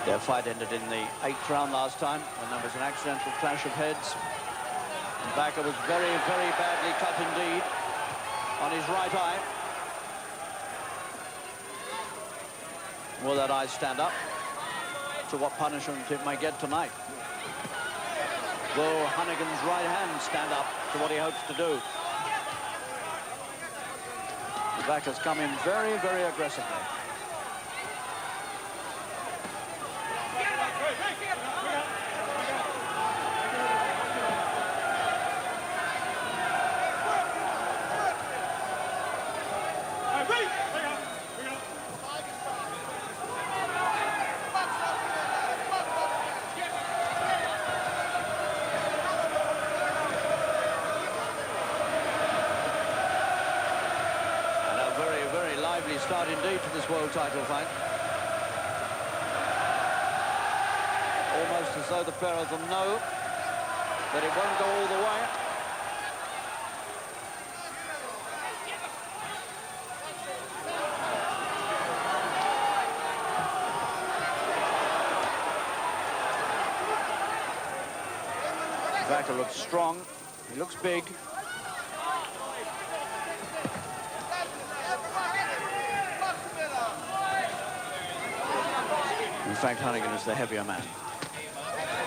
Their fight ended in the 8th round last time when there was an accidental clash of heads. And Vaca was very, very badly cut indeed on his right eye. Will that eye stand up to what punishment it may get tonight? Will Honeyghan's right hand stand up to what he hopes to do? Vaca's come in very, very aggressively. Start indeed to this world title fight. Almost as though the pair of them know that it won't go all the way. Vaca looks strong. He looks big. In fact, Honeyghan is the heavier man,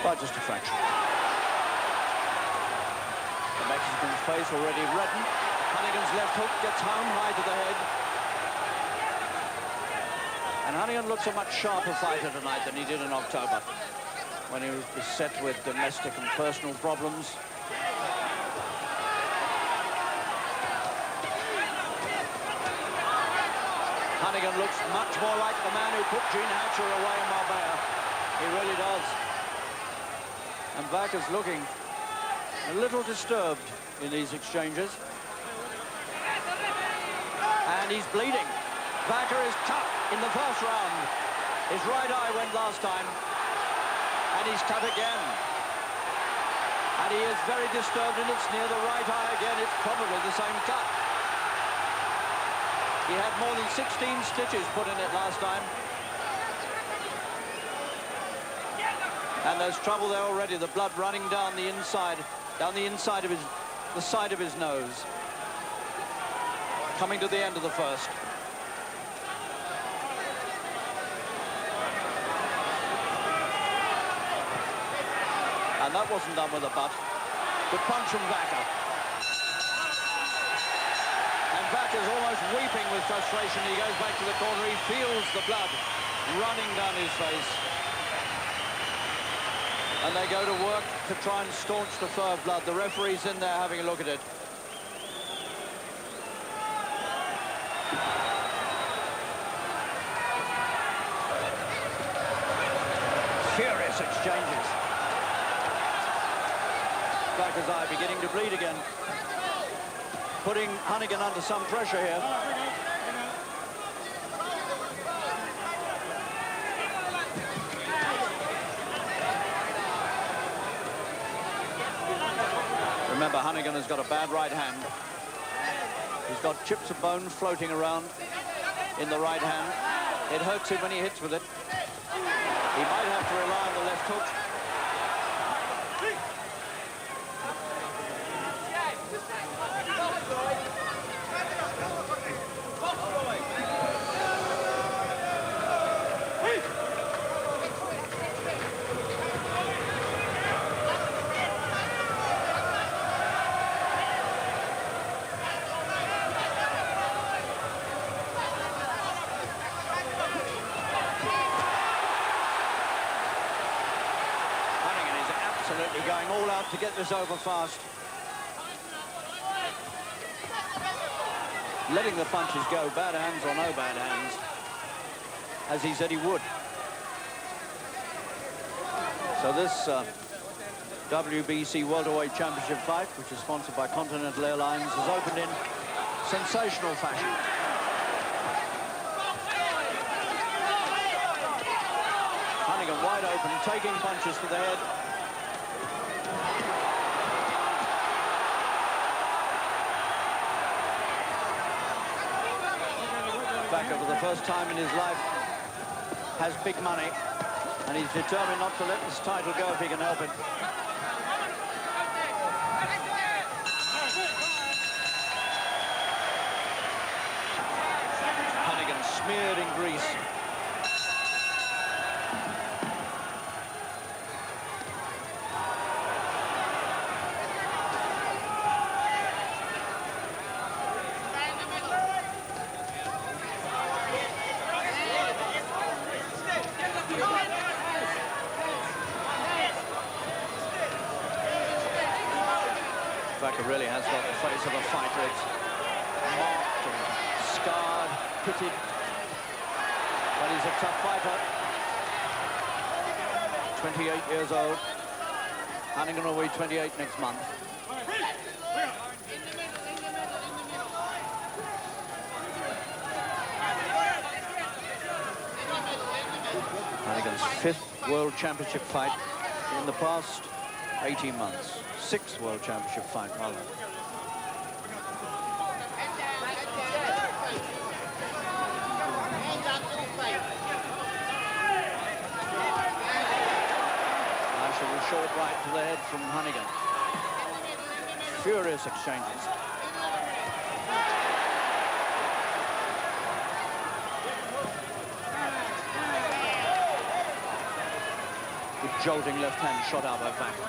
but just a fraction. The Mexican's face already reddened. Honeyghan's left hook gets home, high to the head. And Honeyghan looks a much sharper fighter tonight than he did in October, when he was beset with domestic and personal problems. Honeyghan looks much more like the man who put Gene Hatcher away in Marbella. He really does. And Vaca's looking a little disturbed in these exchanges. And he's bleeding. Vaca is cut in the first round. His right eye went last time. And he's cut again. And he is very disturbed, and it's near the right eye again. It's probably the same cut. He had more than 16 stitches put in it last time. And there's trouble there already, the blood running down the inside of the side of his nose. Coming to the end of the first. And that wasn't done with a butt. Good punch from Vaca. Vaca's almost weeping with frustration. He goes back to the corner. He feels the blood running down his face. And they go to work to try and staunch the flow of blood. The referee's in there having a look at it. Furious exchanges. Vaca's eye beginning to bleed again, putting Honeyghan under some pressure here. Remember, Honeyghan has got a bad right hand. He's got chips of bone floating around in the right hand. It hurts him when he hits with it. He might have to rely on the left hook. Going all out to get this over fast. Letting the punches go, bad hands or no bad hands, as he said he would. So this WBC Welterweight Championship fight, which is sponsored by Continental Airlines, has opened in sensational fashion. Honeyghan wide open, taking punches to the head. Vaca, for the first time in his life, has big money, And he's determined not to let this title go if he can help it. Honeyghan smeared in grease. Vaca really has got the face of a fighter. It's marked and scarred, pitted, but he's a tough fighter. 28 years old. Honeyghan will be 28 next month. Honeyghan's 5th World Championship fight in the past 18 months. 6th World Championship fight, rather. Nice little short right to the head from Honeyghan. Furious exchanges. Good jolting left hand shot out by Vaca.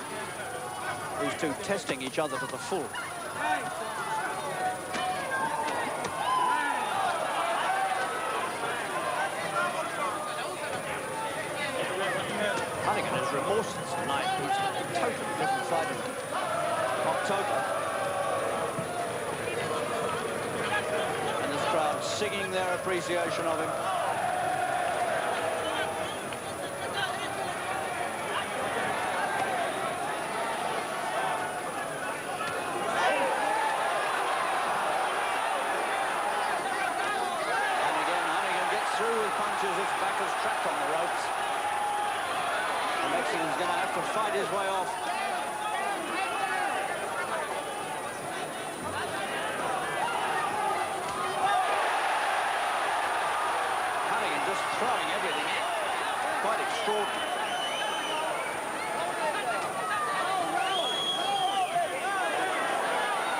These two testing each other to the full. Honeyghan is remorseless tonight. He's a totally different fighter in October. And this crowd singing their appreciation of him. As Vaca's trapped on the ropes. The Mexican's going to have to fight his way off. Honeyghan just throwing everything in. Quite extraordinary.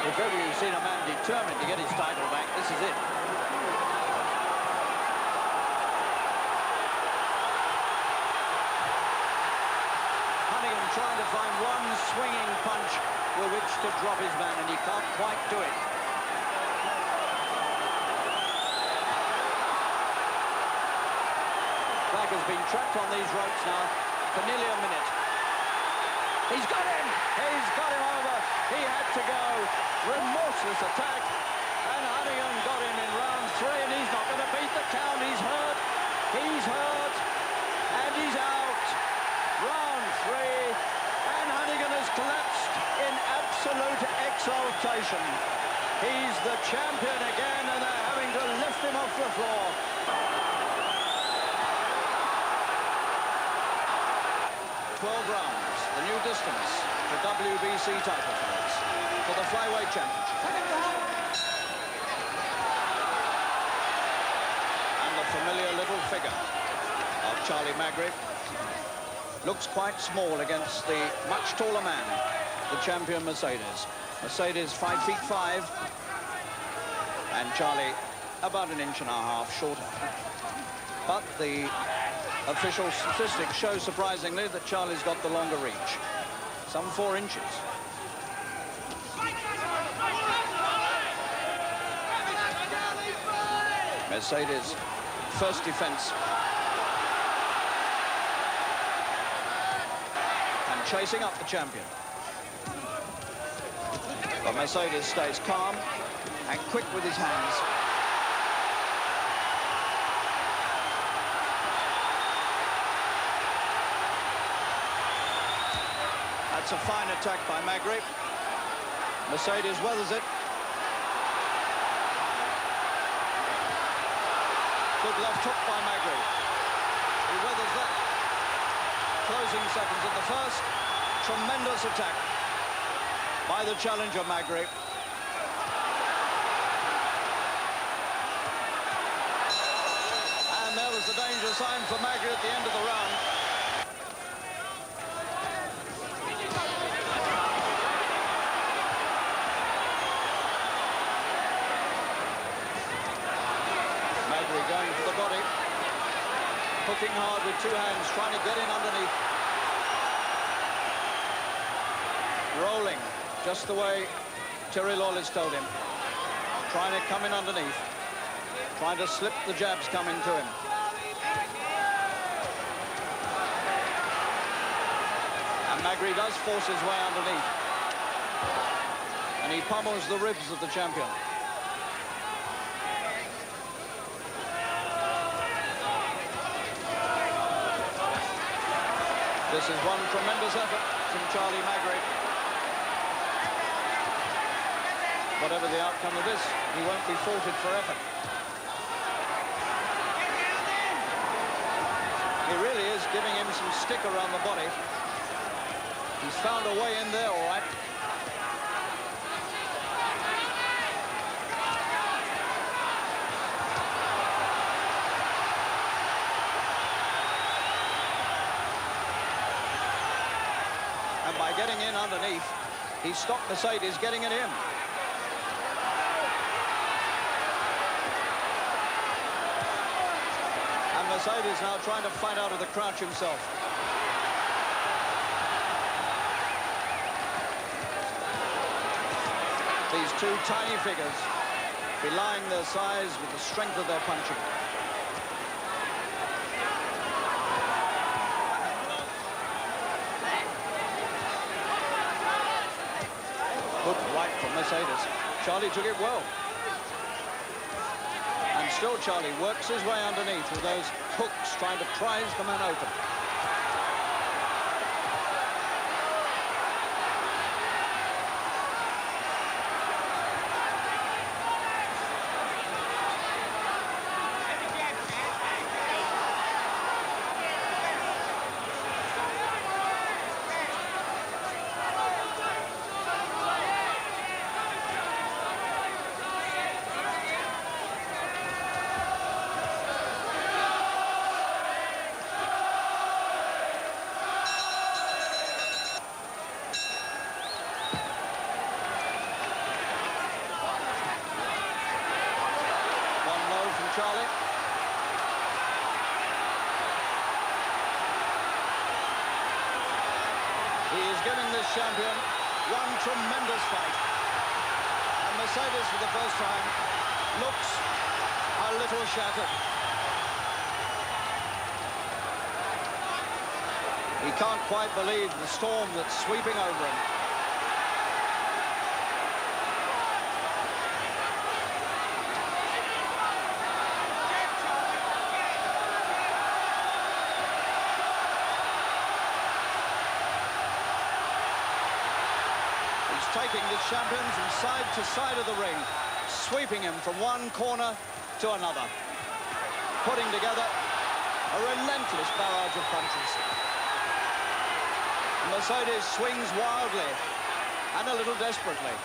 If ever you've seen a man determined to get his title back, this is it. Trying to find one swinging punch with which to drop his man, and he can't quite do it. Vaca's been trapped on these ropes now for nearly a minute. He's got him! He's got him over. He had to go. Remorseless attack. And Honeyghan got him in round 3, and he's not going to beat the count. He's hurt. He's hurt. And he's out. Round 3, and Honeyghan has collapsed in absolute exaltation. He's the champion again, and they're having to lift him off the floor. Rounds, the new distance for WBC title fights for the flyweight championship. And the familiar little figure of Charlie Magri looks quite small against the much taller man, the champion Mercedes. Mercedes 5'5", and Charlie about 1.5 inches shorter. But the official statistics show, surprisingly, that Charlie's got the longer reach, some 4 inches. Mercedes' first defense. And chasing up the champion. But Mercedes stays calm and quick with his hands. That's a fine attack by Magri. Mercedes weathers it. Good left hook by Magri. He weathers that. Closing seconds of the first. Tremendous attack by the challenger Magri. And there was the danger sign for Magri at the end of the round. hooking hard with two hands, trying to get in underneath. Rolling, just the way Terry Lawless told him. Trying to come in underneath. Trying to slip the jabs coming to him. And Magri does force his way underneath. And he pummels the ribs of the champion. This is one tremendous effort from Charlie Magri. Whatever the outcome of this, he won't be faulted for effort. He really is giving him some stick around the body. He's found a way in there, all right. And by getting in underneath, he stopped Mercedes getting it in. And Mercedes now trying to fight out of the crouch himself. These two tiny figures belying their size with the strength of their punching. Good right from Mercedes. Charlie took it well. And still Charlie works his way underneath with those hooks, trying to prize the man open. Charlie. He is giving this champion one tremendous fight. And Mercedes, for the first time, looks a little shattered. He can't quite believe the storm that's sweeping over him. Taking this champion from side to side of the ring, sweeping him from one corner to another, putting together a relentless barrage of punches. Mercedes swings wildly and a little desperately.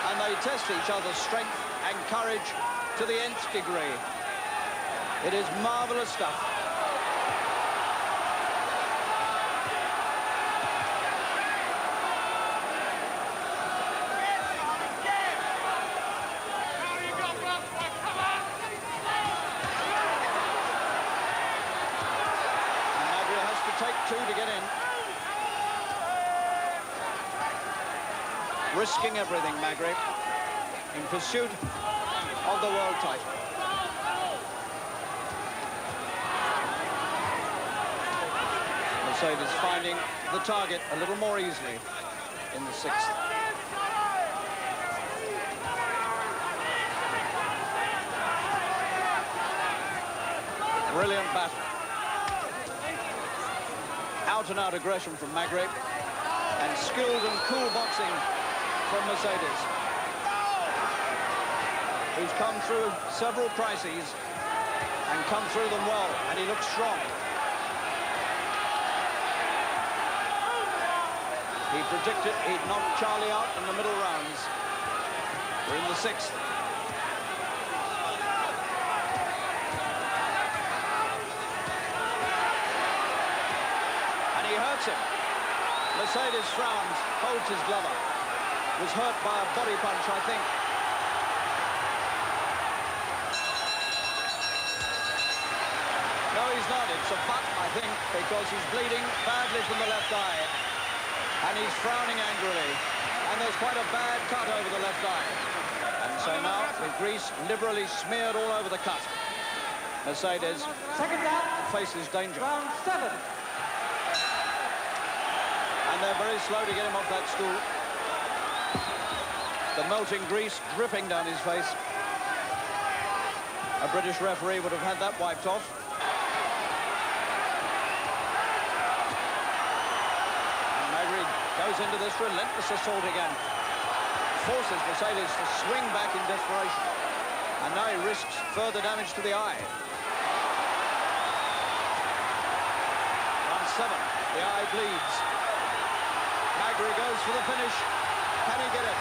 And they test each other's strength and courage to the nth degree. It is marvelous stuff. And Magri has to take two to get in. Risking everything, Magri, in pursuit of the world title. Mercedes finding the target a little more easily in the sixth. Brilliant battle. Out-and-out aggression from Magri and skilled and cool boxing from Mercedes, who's come through several crises and come through them well, and he looks strong. He predicted he'd knock Charlie out in the middle rounds. We're in the sixth. And he hurts him. Mercedes frowns, holds his glove up. was hurt by a body punch, I think. No, he's not. It's a butt, I think, because he's bleeding badly from the left eye. And he's frowning angrily. And there's quite a bad cut over the left eye. And so now, with grease liberally smeared all over the cut, Mercedes faces danger. Round 7. And they're very slow to get him off that stool. The melting grease dripping down his face. A British referee would have had that wiped off. And Magri goes into this relentless assault again. Forces Mercedes to swing back in desperation. And now he risks further damage to the eye. Round 7. The eye bleeds. Magri goes for the finish. Can he get it?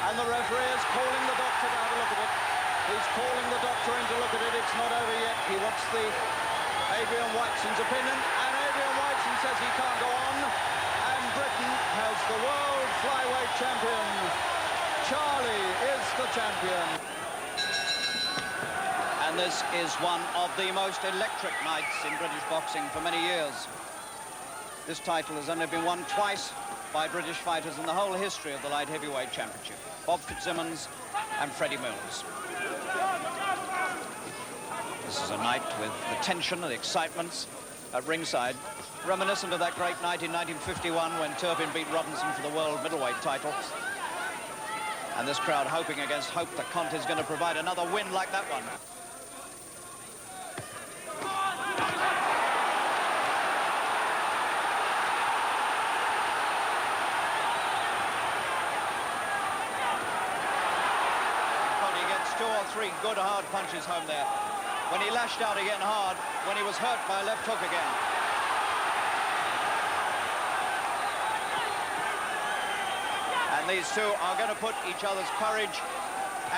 And the referee is calling the doctor to have a look at it. He's calling the doctor in to look at it. It's not over yet. He wants the Adrian Whiteson's opinion. And Adrian Whiteson says he can't go on. And Britain has the world flyweight champion. Charlie is the champion. And this is one of the most electric nights in British boxing for many years. This title has only been won twice by British fighters in the whole history of the light heavyweight championship. Bob Fitzsimmons and Freddie Mills. This is a night with the tension and the excitements at ringside, reminiscent of that great night in 1951 when Turpin beat Robinson for the world middleweight title. And this crowd hoping against hope that Conteh is going to provide another win like that one. Three good hard punches home there. When he lashed out again hard, when he was hurt by a left hook again. And these two are going to put each other's courage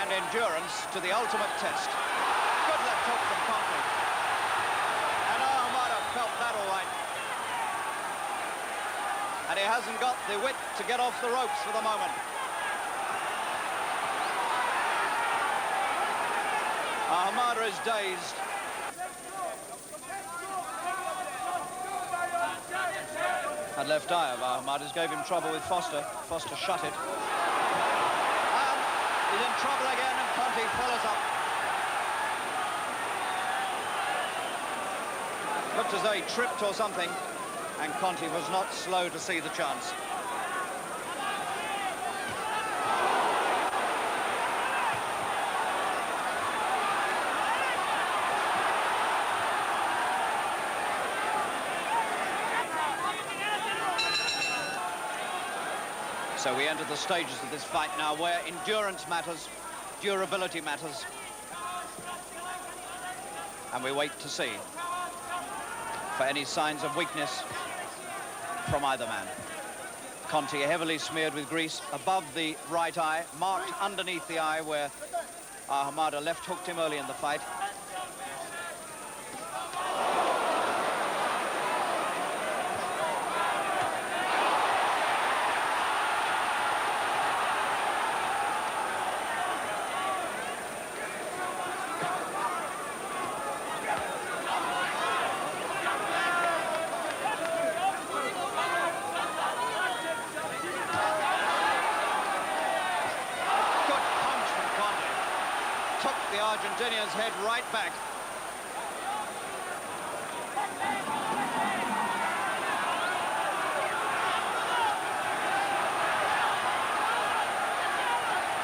and endurance to the ultimate test. Good left hook from Conteh. And Ahumada felt that all right. And he hasn't got the wit to get off the ropes for the moment. Ahumada is dazed. That left eye of Ahumada's gave him trouble with Foster. Foster shut it. And he's in trouble again, and Conteh follows up. Looked as though he tripped or something, and Conteh was not slow to see the chance. So we enter the stages of this fight now where endurance matters, durability matters. And we wait to see for any signs of weakness from either man. Conteh heavily smeared with grease above the right eye, marked underneath the eye where Ahumada left hooked him early in the fight. Argentinian's head right back.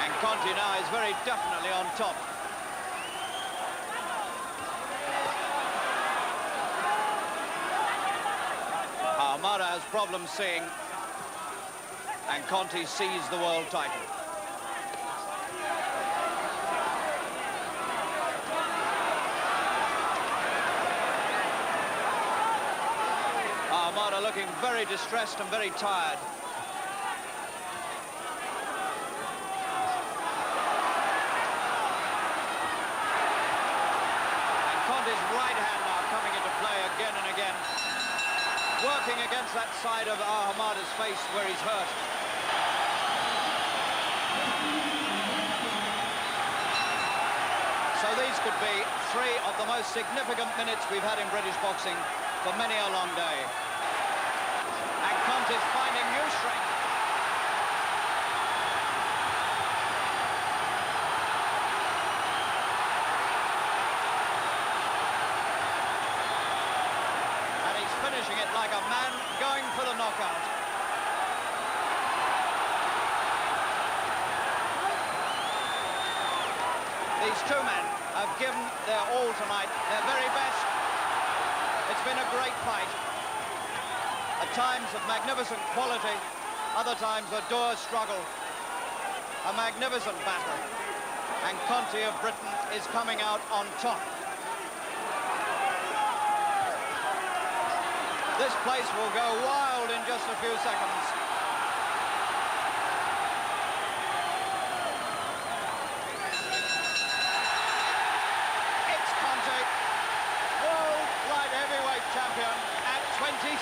And Conteh now is very definitely on top. Ahumada has problems seeing, and Conteh sees the world title. Ahumada looking very distressed and very tired. And Conteh's right hand now coming into play again and again. Working rubbing against that side of Ahumada's face where he's hurt. So these could be 3 of the most significant minutes we've had in British boxing for many a long day. And Conteh finding new strength. And he's finishing it like a man going for the knockout. These two men have given their all tonight, their very best. It's been a great fight. At times of magnificent quality, other times a dour struggle. A magnificent battle. And Conteh of Britain is coming out on top. This place will go wild in just a few seconds. It's Conteh, world light heavyweight champion at 23.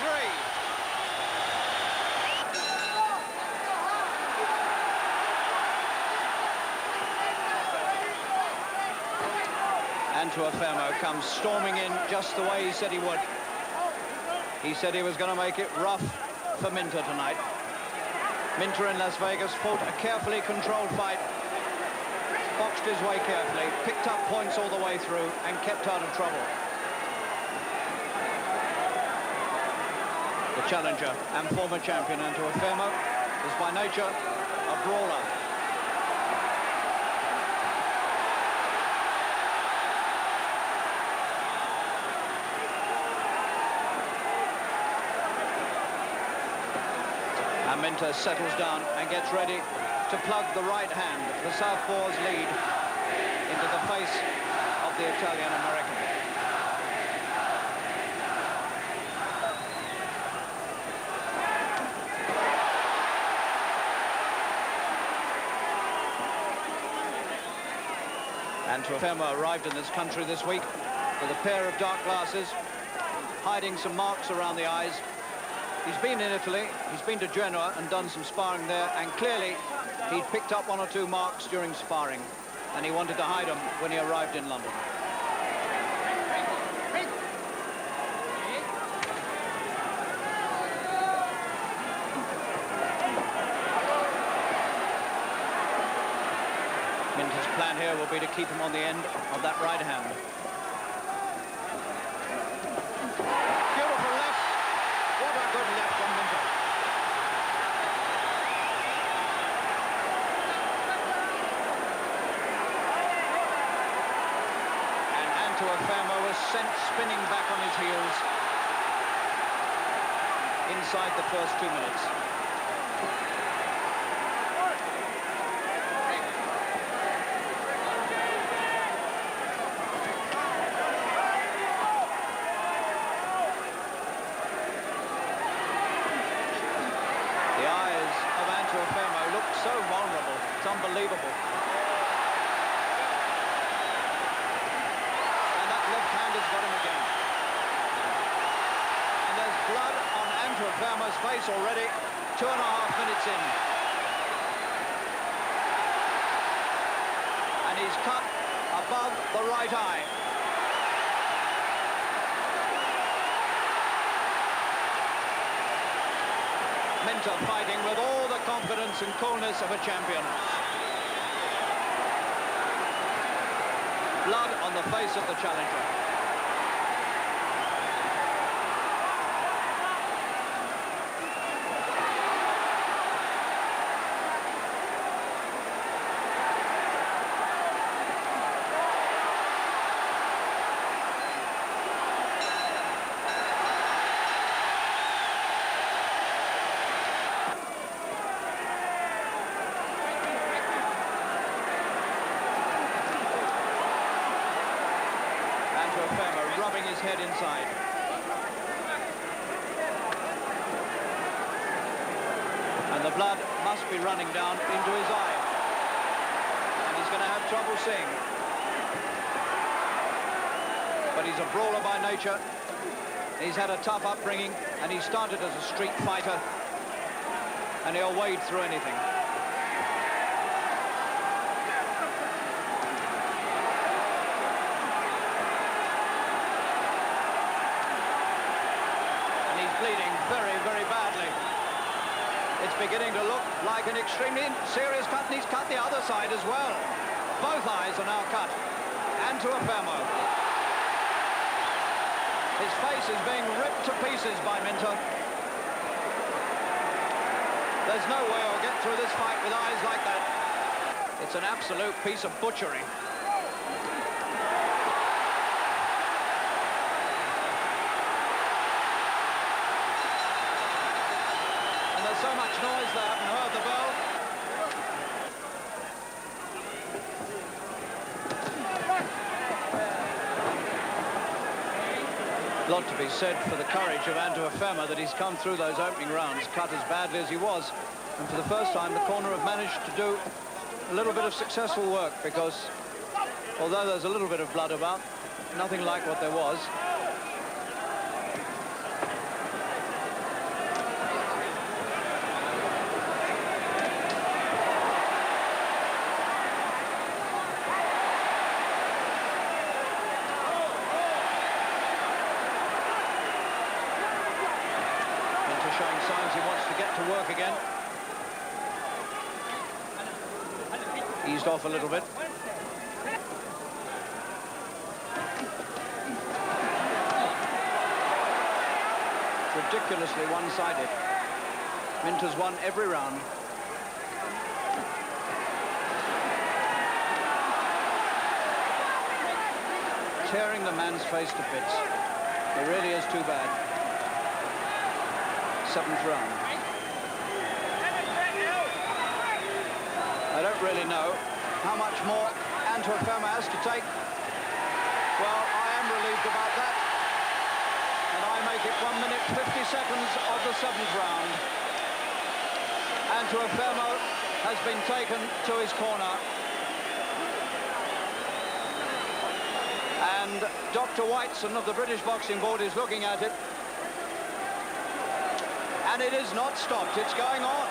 Antuofermo comes storming in just the way he said he would. He said he was going to make it rough for Minter tonight. Minter in Las Vegas fought a carefully controlled fight, boxed his way carefully, picked up points all the way through and kept out of trouble. The challenger and former champion Antuofermo is by nature a brawler. Minter settles down and gets ready to plug the right hand, the southpaw's lead, into the face of the Italian-American. Antuofermo arrived in this country this week with a pair of dark glasses, hiding some marks around the eyes. He's been in Italy, he's been to Genoa and done some sparring there, and clearly he'd picked up 1 or 2 marks during sparring, and he wanted to hide them when he arrived in London. Minter's plan here will be to keep him on the end of that right hand. Good left from Minter. And Antuofermo was sent spinning back on his heels inside the first 2 minutes. So vulnerable, it's unbelievable. And that left hand has got him again. And there's blood on Antuofermo's face already, 2.5 minutes in. And he's cut above the right eye. Minter fighting with all the confidence and coolness of a champion. Blood on the face of the challenger. Antuofermo rubbing his head inside. And the blood must be running down into his eye. And he's going to have trouble seeing. But he's a brawler by nature. He's had a tough upbringing, and he started as a street fighter, and he'll wade through anything. And he's bleeding very, very badly. It's beginning to look like an extremely serious cut, and he's cut the other side as well. Both eyes are now cut. Antuofermo. His face is being ripped to pieces by Minter. There's no way he'll get through this fight with eyes like that. It's an absolute piece of butchery. And there's so much noise they haven't heard the bell. A lot to be said for the courage of Antuofermo that he's come through those opening rounds, cut as badly as he was. And for the first time, the corner have managed to do a little bit of successful work, because although there's a little bit of blood about, nothing like what there was. Showing signs he wants to get to work again. Eased off a little bit. Ridiculously one-sided. Minter's won every round. Tearing the man's face to bits. It really is too bad. 7th round. I don't really know how much more Antuofermo has to take. Well, I am relieved about that. And I make it 1 minute 50 seconds of the 7th round. Antuofermo has been taken to his corner. And Dr. Whiteson of the British Boxing Board is looking at it. And it is not stopped, it's going on.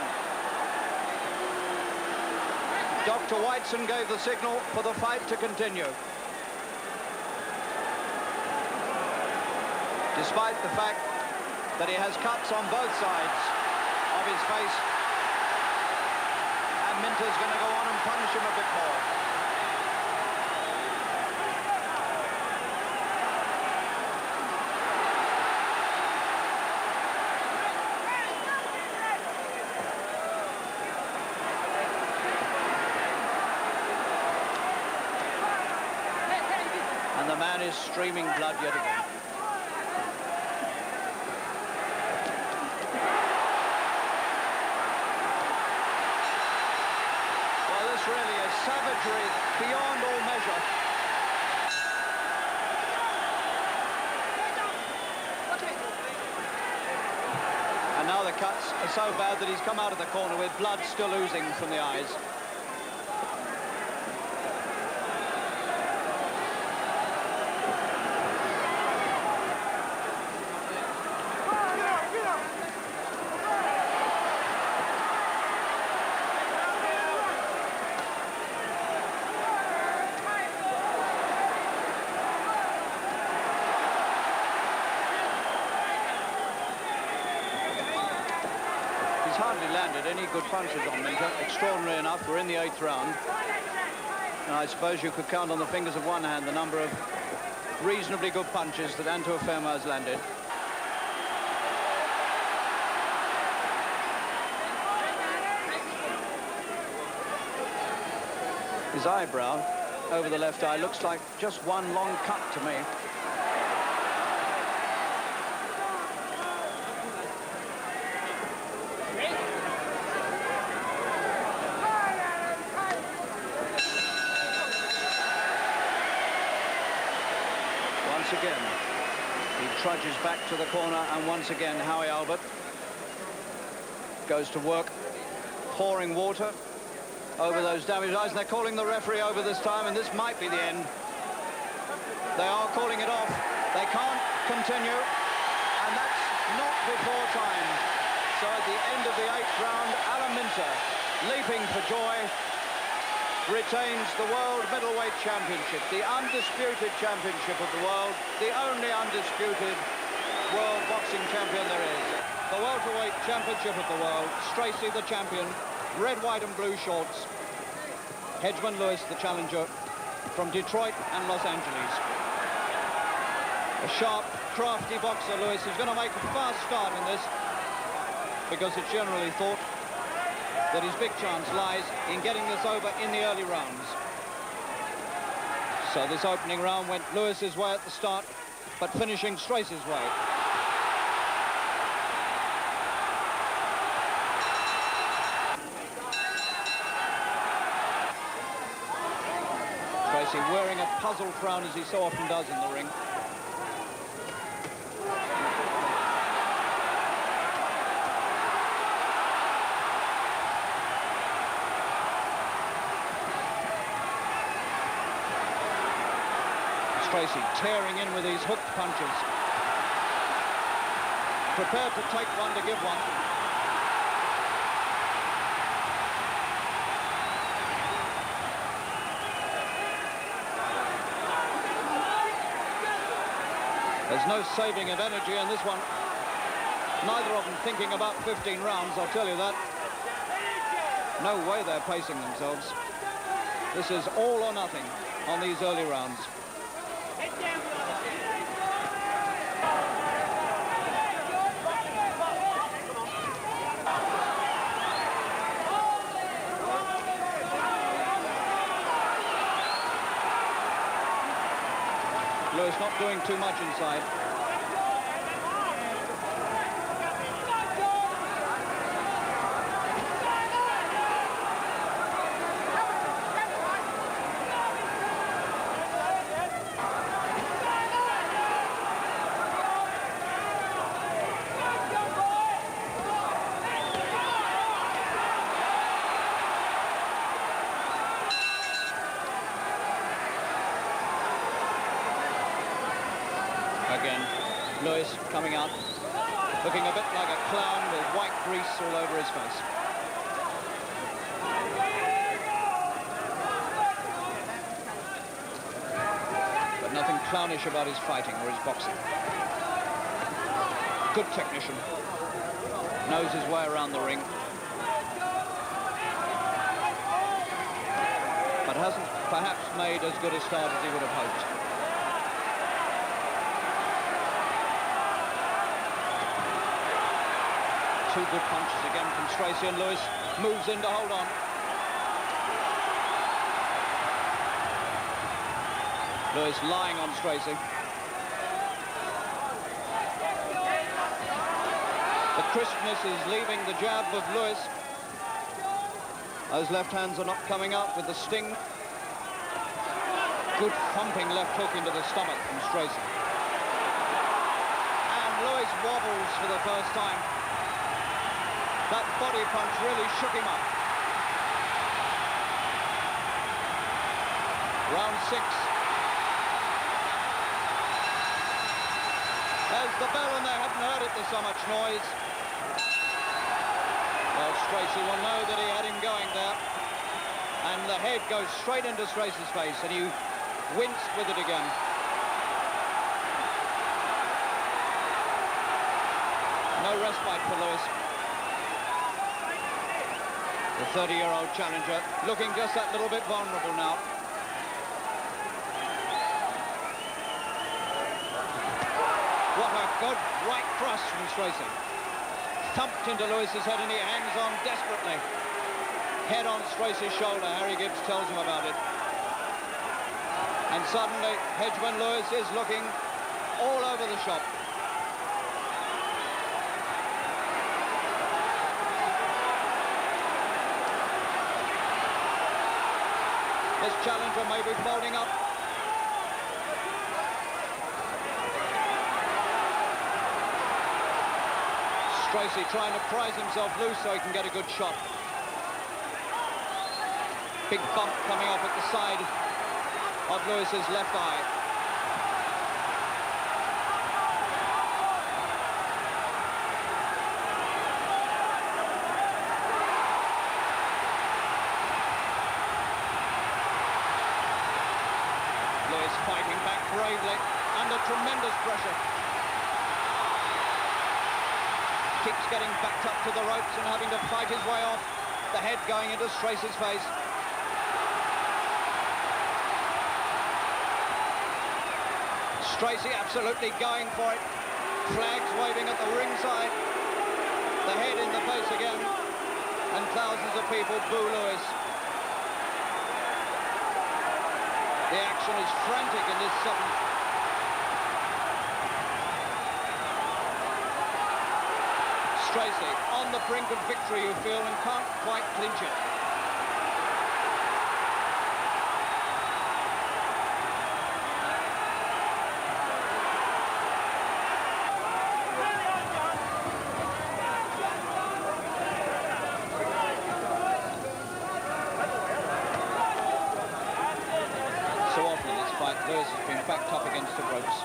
Dr. Whiteson gave the signal for the fight to continue. Despite the fact that he has cuts on both sides of his face. And Minter's going to go on and punish him a bit more. And the man is streaming blood yet again. Well, this really is savagery beyond all measure. And now the cuts are so bad that he's come out of the corner with blood still oozing from the eyes. Hardly landed any good punches on Minter. Extraordinary enough, we're in the 8th round. And I suppose you could count on the fingers of one hand the number of reasonably good punches that Antuofermo has landed. His eyebrow over the left eye looks like just one long cut to me. Again, he trudges back to the corner, and once again Howie Albert goes to work, pouring water over those damaged eyes. And they're calling the referee over this time, and this might be the end. They are calling it off. They can't continue. before time. So at the end of the 8th round, Minter, leaping for joy, retains the World Middleweight Championship, the undisputed championship of the world, the only undisputed world boxing champion there is. The welterweight championship of the world, Stracey the champion, red, white and blue shorts. Hedgeman Lewis, the challenger from Detroit and Los Angeles. A sharp, crafty boxer, Lewis, is going to make a fast start in this because it's generally thought that his big chance lies in getting this over in the early rounds. So this opening round went Lewis's way at the start, but finishing Stracey's way. Stracey wearing a puzzled frown as he so often does in the ring. Stracey tearing in with these hooked punches. Prepared to take one to give one. There's no saving of energy in this one. Neither of them thinking about 15 rounds, I'll tell you that. No way they're pacing themselves. This is all or nothing on these early rounds. Lewis not doing too much inside. Again, Lewis coming out, looking a bit like a clown with white grease all over his face. But nothing clownish about his fighting or his boxing. Good technician. Knows his way around the ring. But hasn't perhaps made as good a start as he would have hoped. Two good punches again from Stracey, and Lewis moves in to hold on. Lewis lying on Stracey. The crispness is leaving the jab of Lewis. Those left hands are not coming out with the sting. Good thumping left hook into the stomach from Stracey. And Lewis wobbles for the first time. That body punch really shook him up. Round 6. There's the bell, and they haven't heard it, there's so much noise. Well, Stracey will know that he had him going there. And the head goes straight into Stracey's face, and he winced with it again. No respite for Lewis. The 30-year-old challenger looking just that little bit vulnerable now. What a good right cross from Stracey. Thumped into Lewis's head, and he hangs on desperately. Head on Stracey's shoulder. Harry Gibbs tells him about it. And suddenly, Hedgeman Lewis is looking all over the shop. This challenger may be folding up. Stracey trying to prise himself loose so he can get a good shot. Big bump coming up at the side of Lewis's left eye. tremendous pressure. Keeps getting backed up to the ropes and having to fight his way off. The head going into Stracey's face. Stracey absolutely going for it. Flags waving at the ringside. The head in the face again. And thousands of people boo Lewis. The action is frantic in this seventh. Stracey on the brink of victory, you feel, and can't quite clinch it. Lewis has been backed up against the ropes.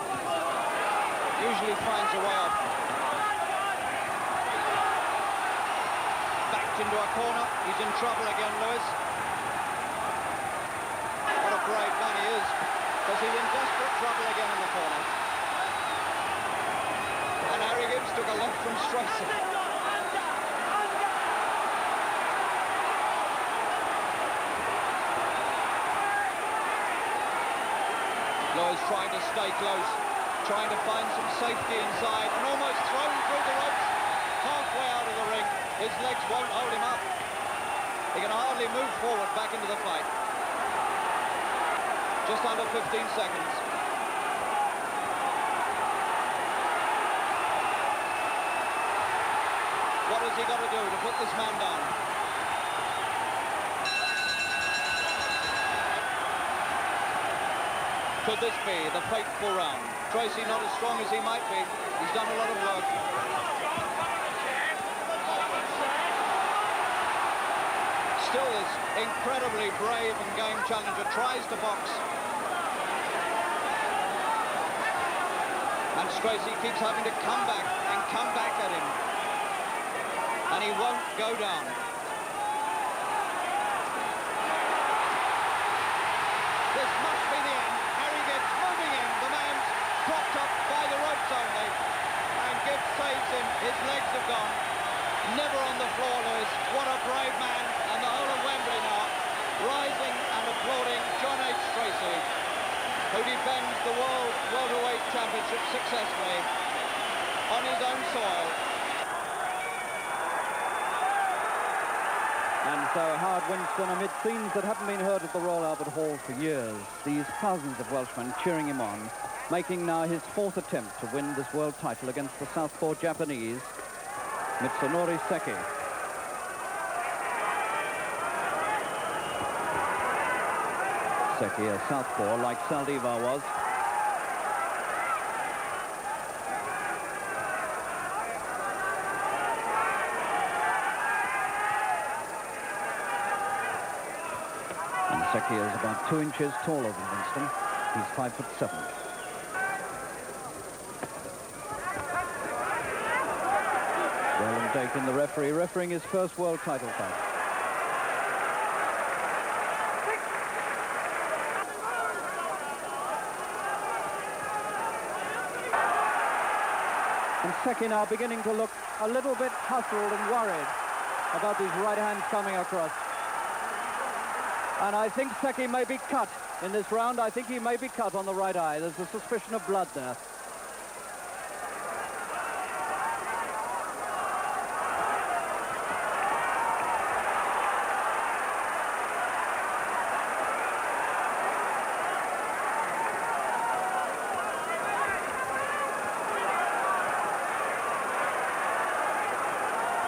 Usually finds a way off. Backed into a corner. He's in trouble again, Lewis. What a brave man he is, because he's in desperate trouble again in the corner. And Harry Gibbs took a left from Stracey. Lewis trying to stay close, trying to find some safety inside, and almost thrown through the ropes, halfway out of the ring. His legs won't hold him up. He can hardly move forward back into the fight. Just under 15 seconds. What has he got to do to put this man down? Could this be the fateful round? Stracey not as strong as he might be. He's done a lot of work. Still this incredibly brave and game challenger tries to box. And Stracey keeps having to come back at him. And he won't go down. This must be the end. Moving in, the man's propped up by the ropes only, and Gibbs saves him. His legs have gone. Never on the floor, Lewis. What a brave man, and the whole of Wembley now rising and applauding John H. Stracey, who defends the World Welterweight Championship successfully on his own soil. And so Howard Winstone, amid scenes that haven't been heard at the Royal Albert Hall for years, these thousands of Welshmen cheering him on, making now his fourth attempt to win this world title against the southpaw Japanese, Mitsunori Seki. Seki, a southpaw like Saldivar was. Seki is about 2 inches taller than Winston. He's 5'7". Roland Dakin, the referee, refereeing his first world title fight. And Seki now beginning to look a little bit hustled and worried about these right hands coming across. And I think Seki may be cut in this round. I think he may be cut on the right eye. There's a suspicion of blood there.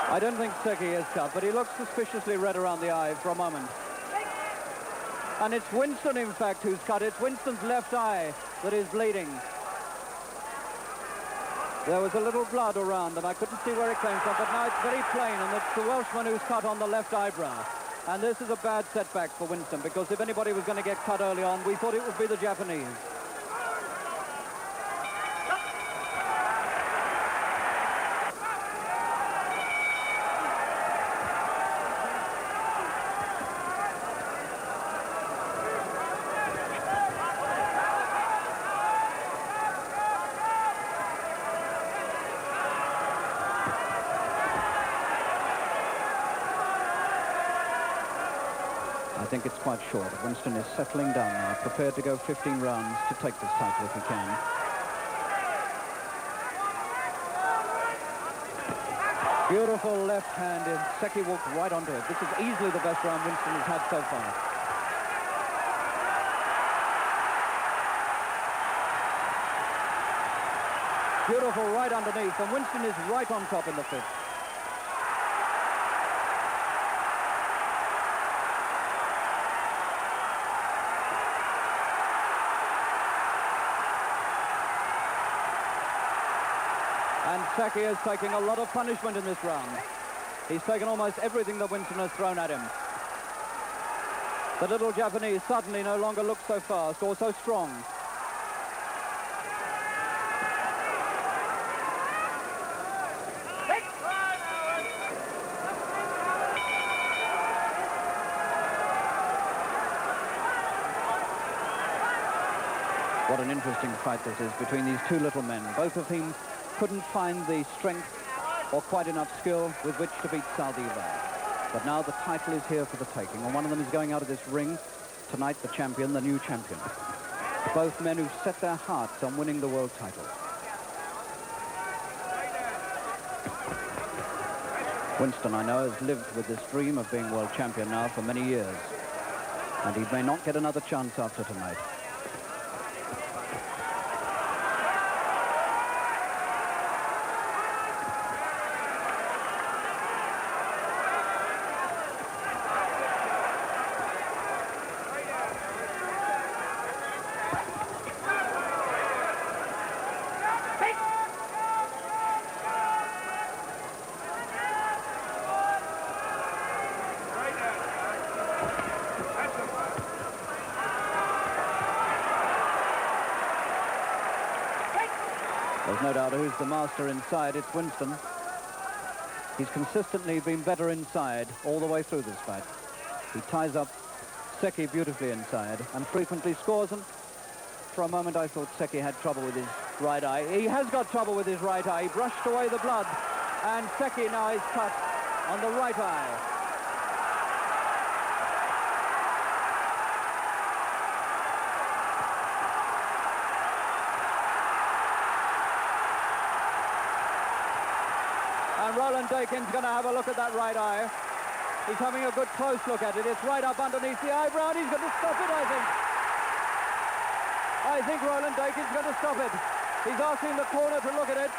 I don't think Seki is cut, but he looks suspiciously red around the eye for a moment. And it's Winston, in fact, who's cut. It's Winston's left eye that is bleeding. There was a little blood around, and I couldn't see where it came from, but now it's very plain, and it's the Welshman who's cut on the left eyebrow. And this is a bad setback for Winston, because if anybody was going to get cut early on, we thought it would be the Japanese. think it's quite short. Winstone is settling down now, prepared to go 15 rounds to take this title if he can. Beautiful left-handed. Seki walked right onto it. This is easily the best round Winstone has had so far. Beautiful right underneath, and Winstone is right on top in the fifth. And Seki is taking a lot of punishment in this round. He's taken almost everything that Winstone has thrown at him. The little Japanese suddenly no longer looks so fast or so strong. What an interesting fight this is between these two little men, both of whom couldn't find the strength or quite enough skill with which to beat Saldivar. But now the title is here for the taking, and one of them is going out of this ring tonight, the champion, the new champion. Both men who've set their hearts on winning the world title. Winstone, I know, has lived with this dream of being world champion now for many years, and he may not get another chance after tonight. There's no doubt who's the master inside. It's Winstone. He's consistently been better inside all the way through this fight. He ties up Seki beautifully inside and frequently scores. And for a moment I thought Seki had trouble with his right eye. He has got trouble with his right eye. He brushed away the blood, and Seki now is cut on the right eye. And Roland Dakin's going to have a look at that right eye. He's having a good close look at it. It's right up underneath the eyebrow, and he's going to stop it, I think. I think Roland Dakin's going to stop it. He's asking the corner to look at it.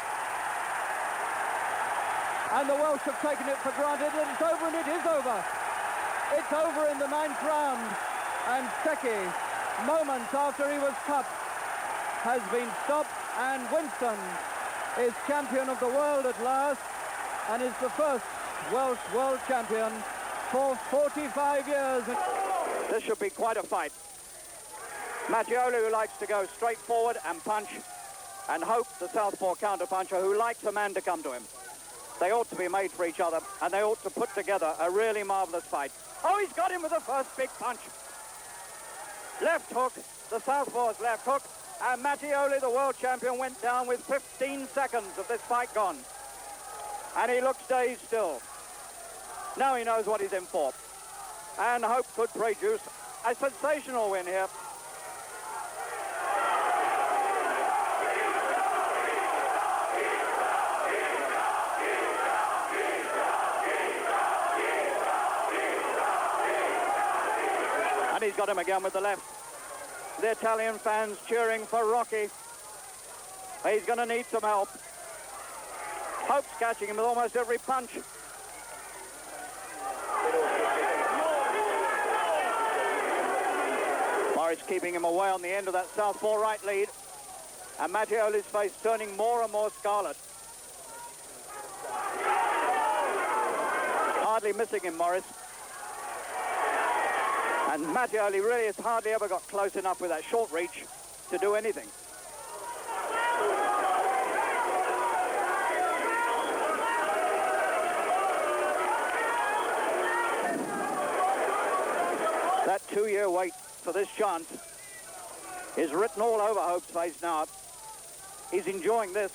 And the Welsh have taken it for granted that it's over, and it is over. It's over in the 9th round. And Seki, moments after he was cut, has been stopped. And Winstone is champion of the world at last, and is the first Welsh world champion for 45 years. This should be quite a fight. Mattioli, who likes to go straight forward and punch, and Hope, the southpaw counterpuncher, who likes a man to come to him. They ought to be made for each other, and they ought to put together a really marvellous fight. Oh, he's got him with the first big punch. Left hook, the southpaw's left hook, and Mattioli, the world champion, went down with 15 seconds of this fight gone. And he looks dazed still. Now he knows what he's in for. And Hope could produce a sensational win here. And he's got him again with the left. The Italian fans cheering for Rocky. He's going to need some help. Hope's catching him with almost every punch. Morris keeping him away on the end of that southpaw right lead. And Mattioli's face turning more and more scarlet. Hardly missing him, Morris. And Mattioli really has hardly ever got close enough with that short reach to do anything. That 2-year wait for this chance is written all over Hope's face now. He's enjoying this.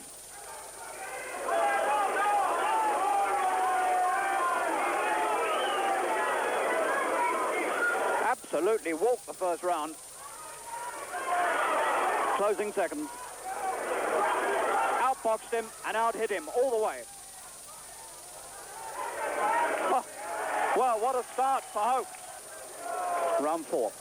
absolutely walked the first round. Closing seconds. Outboxed him and out-hit him all the way. Oh, well, what a start for Hope. Round 4.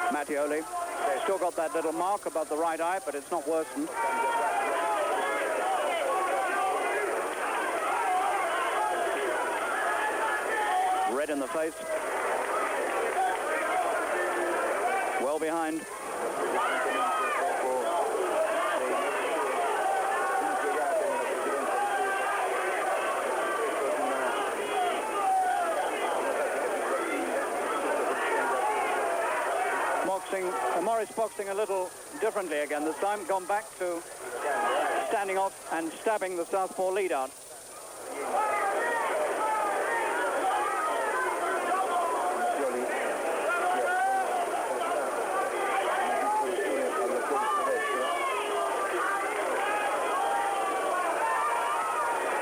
Mattioli. Still got that little mark above the right eye, but it's not worsened. Red in the face. Well behind. Morris boxing a little differently again this time, gone back to standing off and stabbing the southpaw lead out.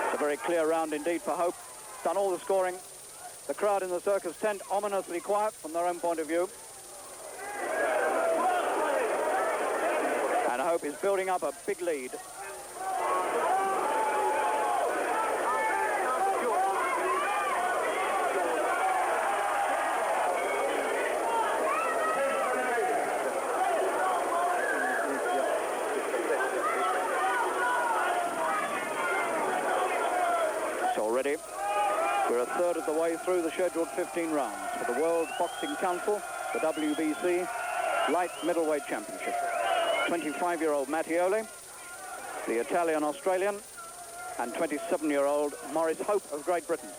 It's a very clear round indeed for Hope. Done all the scoring. The crowd in the circus tent ominously quiet from their own point of view. And Hope is building up a big lead. So already we're a third of the way through the scheduled 15 rounds for the World Boxing Council, the WBC Light Middleweight Championship. 25-year-old Mattioli, the Italian-Australian, and 27-year-old Morris Hope of Great Britain.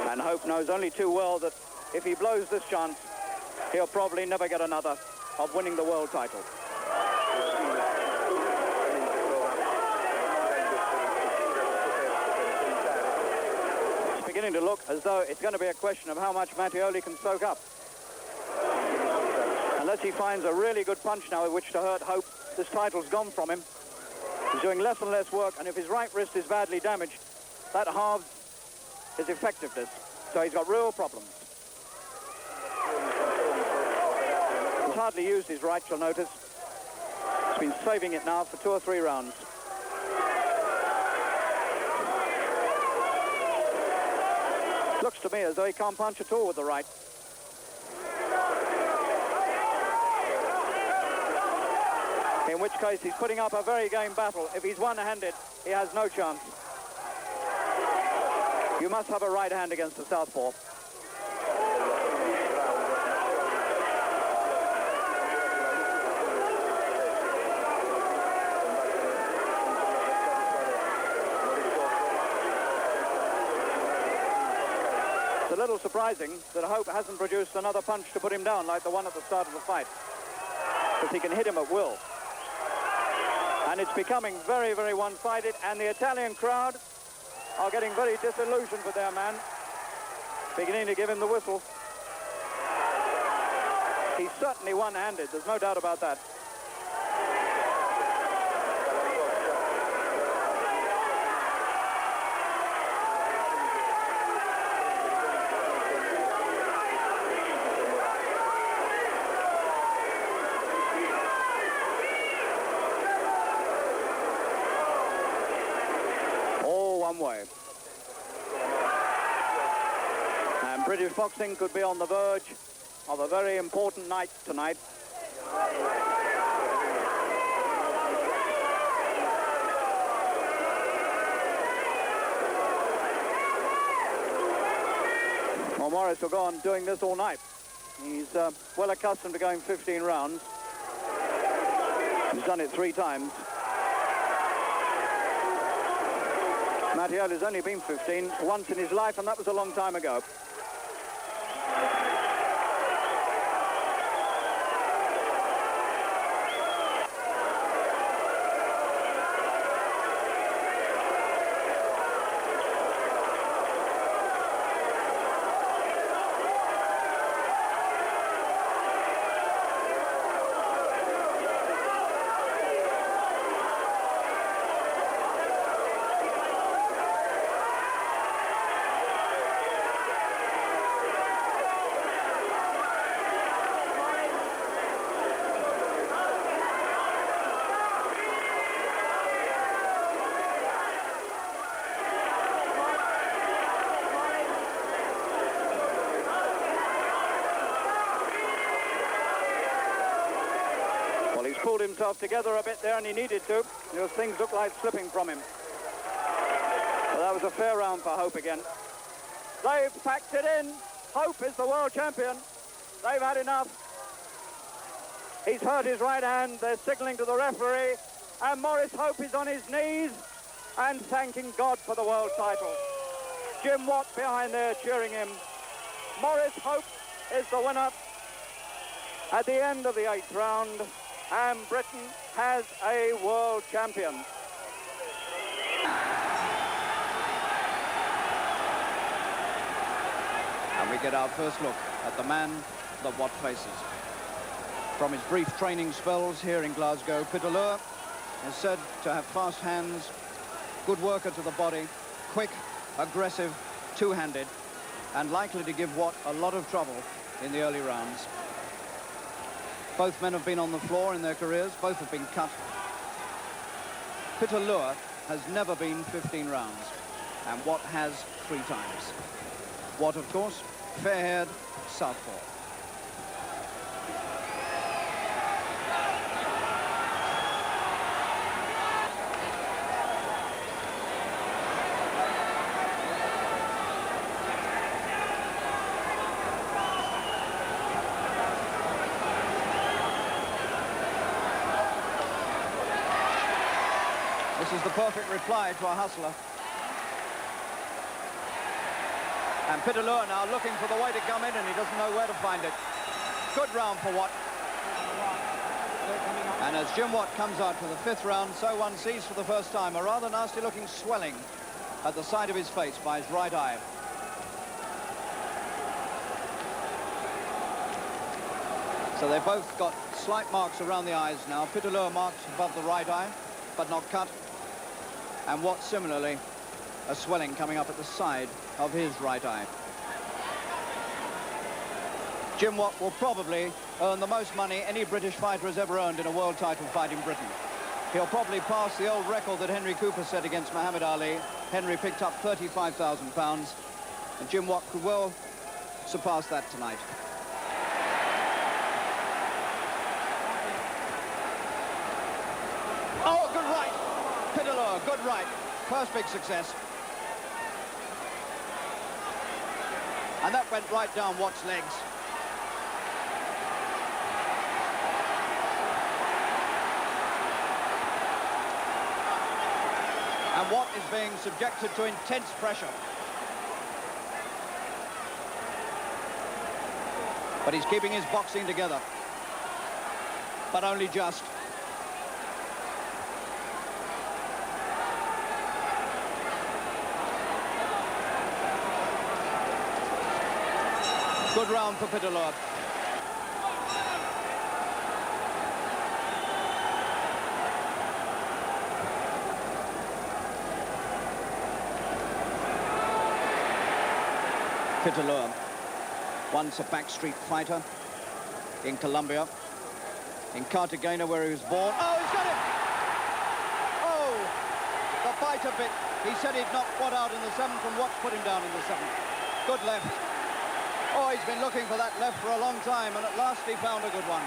And Hope knows only too well that if he blows this chance, he'll probably never get another of winning the world title. It's beginning to look as though it's going to be a question of how much Mattioli can soak up. Unless he finds a really good punch now with which to hurt Hope, this title's gone from him. He's doing less and less work, and if his right wrist is badly damaged, that halves his effectiveness. So he's got real problems. He's hardly used his right, you'll notice. He's been saving it now for 2 or 3 rounds. Looks to me as though he can't punch at all with the right. In which case he's putting up a very game battle. If he's one-handed, he has no chance. You must have a right hand against the southpaw. It's a little surprising that Hope hasn't produced another punch to put him down like the one at the start of the fight, because he can hit him at will. And it's becoming very, very one-sided, and the Italian crowd are getting very disillusioned with their man, beginning to give him the whistle. He's certainly one-handed, there's no doubt about that. Way. And British boxing could be on the verge of a very important night tonight. Well, Morris will go on doing this all night. He's well accustomed to going 15 rounds. He's done it 3 times. Mattioli's only been 15 once in his life, and that was a long time ago. Well, he's pulled himself together a bit there, and he needed to, because things look like slipping from him. Well, that was a fair round for Hope again. They've packed it in. Hope is the world champion. They've had enough. He's hurt his right hand. They're signalling to the referee. And Maurice Hope is on his knees and thanking God for the world title. Jim Watt behind there cheering him. Maurice Hope is the winner at the end of the 8th round, and Britain has a world champion. And we get our first look at the man that Watt faces. From his brief training spells here in Glasgow, Pitalua is said to have fast hands, good worker to the body, quick, aggressive, two-handed, and likely to give Watt a lot of trouble in the early rounds. Both men have been on the floor in their careers, both have been cut. Pitalua has never been 15 rounds, and Watt has 3 times. Watt, of course, fair-haired, southpaw. This is the perfect reply to a hustler. And Pitalua now looking for the way to come in, and he doesn't know where to find it. Good round for Watt. And as Jim Watt comes out for the 5th round, so one sees for the first time a rather nasty-looking swelling at the side of his face by his right eye. So they've both got slight marks around the eyes now. Pitalua marks above the right eye, but not cut. And Watt similarly, a swelling coming up at the side of his right eye. Jim Watt will probably earn the most money any British fighter has ever earned in a world title fight in Britain. He'll probably pass the old record that Henry Cooper set against Muhammad Ali. Henry picked up £35,000, and Jim Watt could well surpass that tonight. Oh, good right. Pitalua, good right. First big success. And that went right down Watt's legs. And Watt is being subjected to intense pressure. But he's keeping his boxing together. But only just. Good round for Pitalua. Pitalua, once a backstreet fighter in Colombia, in Cartagena where he was born. Oh, he's got him! Oh, the fighter bit. He said he'd knocked Watt out in the 7th, and Watt put him down in the 7th. Good left. Oh, he's been looking for that left for a long time, and at last he found a good one.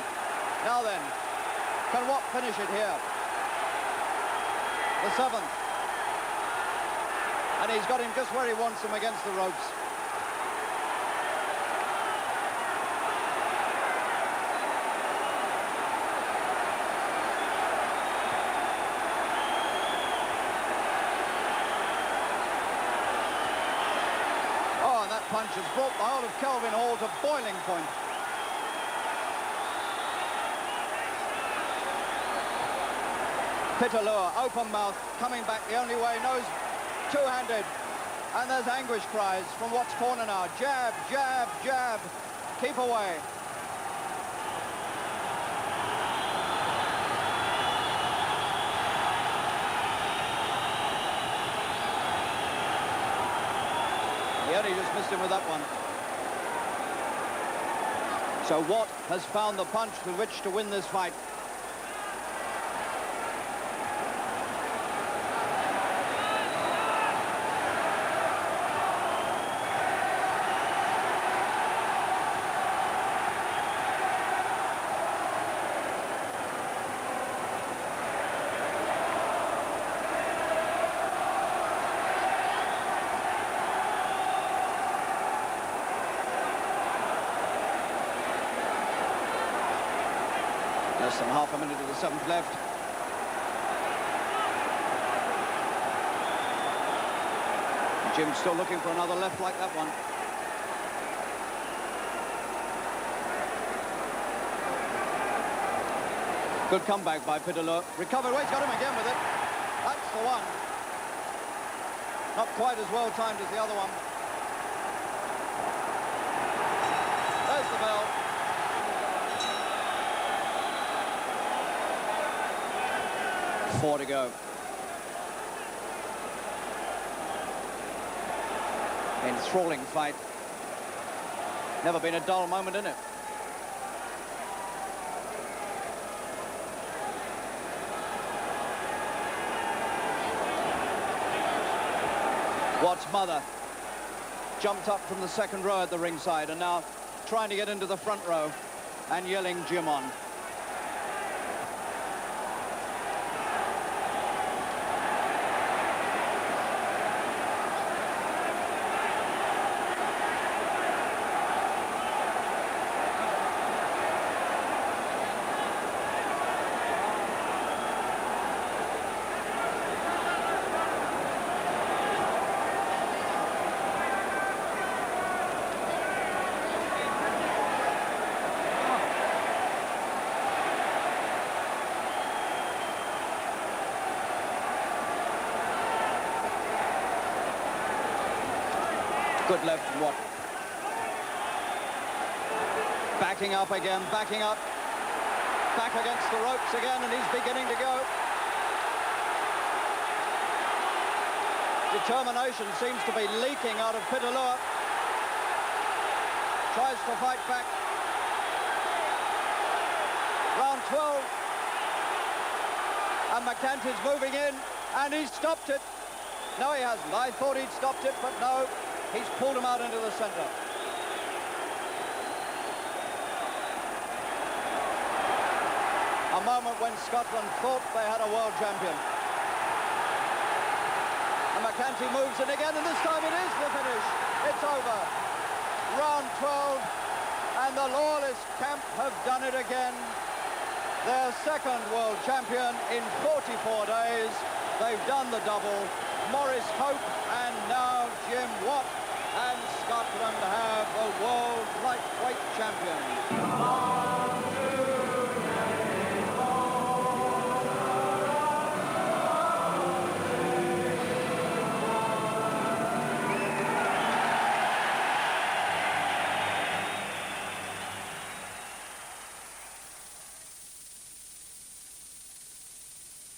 Now then, can Watt finish it here? The 7th. And he's got him just where he wants him, against the ropes. Punch has brought the whole of Kelvin Hall to boiling point. Pitalua, open mouth, coming back the only way, nose two-handed. And there's anguish cries from Watt's corner now. Jab, jab, jab. Keep away. He just missed him with that one. So Watt has found the punch with which to win this fight. Less than half a minute of the 7th left. Jim's still looking for another left like that one. Good comeback by Pitalua. Recovered. Oh, he's got him again with it. That's the one. Not quite as well timed as the other one. There's the bell. Four to go. Enthralling fight. Never been a dull moment in it. Watt's mother jumped up from the 2nd row at the ringside and now trying to get into the front row and yelling Jim on. Good left from Watt. Backing up again, backing up. Back against the ropes again, and he's beginning to go. Determination seems to be leaking out of Pitalua. Tries to fight back. Round 12. And McCanty's moving in, and he's stopped it. No, he hasn't. I thought he'd stopped it, but no. He's pulled him out into the centre. A moment when Scotland thought they had a world champion. And McCanty moves in again, and this time it is the finish. It's over. Round 12, and the Lawless camp have done it again. Their 2nd world champion in 44 days. They've done the double. Maurice Hope and now Jim Watt, and Scotland have the world lightweight champion.